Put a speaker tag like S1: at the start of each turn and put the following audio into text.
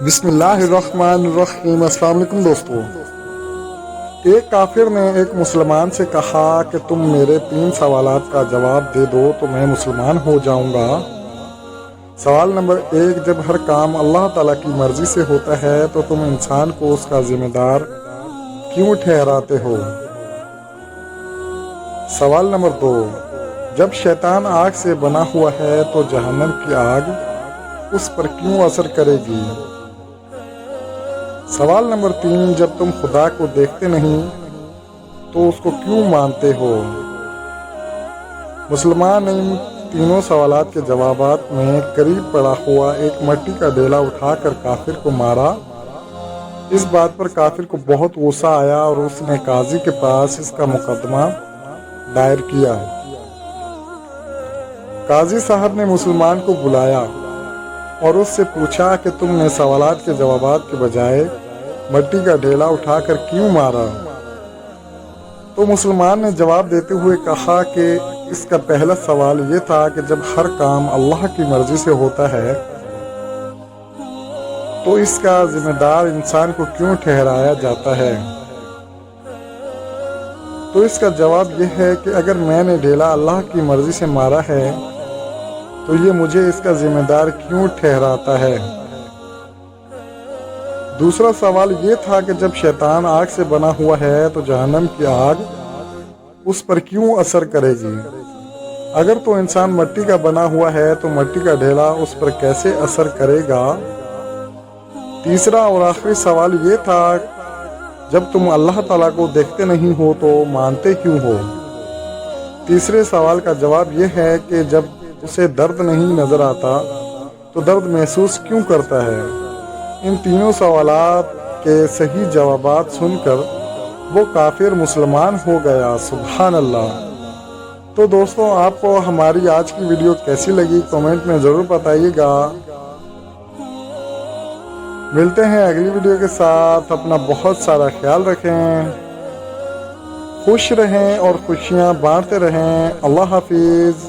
S1: بسم اللہ الرحمن الرحیم۔ السلام علیکم دوستو۔ ایک کافر نے ایک مسلمان سے کہا کہ تم میرے 3 سوالات کا جواب دے دو تو میں مسلمان ہو جاؤں گا۔ سوال نمبر 1، جب ہر کام اللہ تعالیٰ کی مرضی سے ہوتا ہے تو تم انسان کو اس کا ذمہ دار کیوں ٹھہراتے ہو؟ سوال نمبر 2، جب شیطان آگ سے بنا ہوا ہے تو جہنم کی آگ اس پر کیوں اثر کرے گی؟ سوال نمبر 3، جب تم خدا کو دیکھتے نہیں تو اس کو کیوں مانتے ہو؟ مسلمان نے ان تینوں سوالات کے جوابات میں قریب پڑا ہوا ایک مٹی کا ڈیلا اٹھا کر کافر کو مارا۔ اس بات پر کافر کو بہت غصہ آیا اور اس نے قاضی کے پاس اس کا مقدمہ دائر کیا۔ قاضی صاحب نے مسلمان کو بلایا اور اس سے پوچھا کہ تم نے سوالات کے جوابات کے بجائے مٹی کا ڈھیلا اٹھا کر کیوں مارا؟ تو مسلمان نے جواب دیتے ہوئے کہا کہ اس کا پہلا سوال یہ تھا کہ جب ہر کام اللہ کی مرضی سے ہوتا ہے تو اس کا ذمہ دار انسان کو کیوں ٹھہرایا جاتا ہے؟ تو اس کا جواب یہ ہے کہ اگر میں نے ڈھیلا اللہ کی مرضی سے مارا ہے تو یہ مجھے اس کا ذمہ دار کیوں ٹھہراتا ہے؟ دوسرا سوال یہ تھا کہ جب شیطان آگ سے بنا ہوا ہے تو جہنم کی آگ اس پر کیوں اثر کرے گی؟ اگر تو انسان مٹی کا بنا ہوا ہے تو مٹی کا ڈھیلا اس پر کیسے اثر کرے گا؟ تیسرا اور آخری سوال یہ تھا، جب تم اللہ تعالیٰ کو دیکھتے نہیں ہو تو مانتے کیوں ہو؟ تیسرے سوال کا جواب یہ ہے کہ جب اسے درد نہیں نظر آتا تو درد محسوس کیوں کرتا ہے؟ ان تینوں سوالات کے صحیح جوابات سن کر وہ کافر مسلمان ہو گیا۔ سبحان اللہ۔ تو دوستوں، آپ کو ہماری آج کی ویڈیو کیسی لگی کمنٹ میں ضرور بتائیے گا۔ ملتے ہیں اگلی ویڈیو کے ساتھ۔ اپنا بہت سارا خیال رکھیں، خوش رہیں اور خوشیاں بانٹتے رہیں۔ اللہ حافظ۔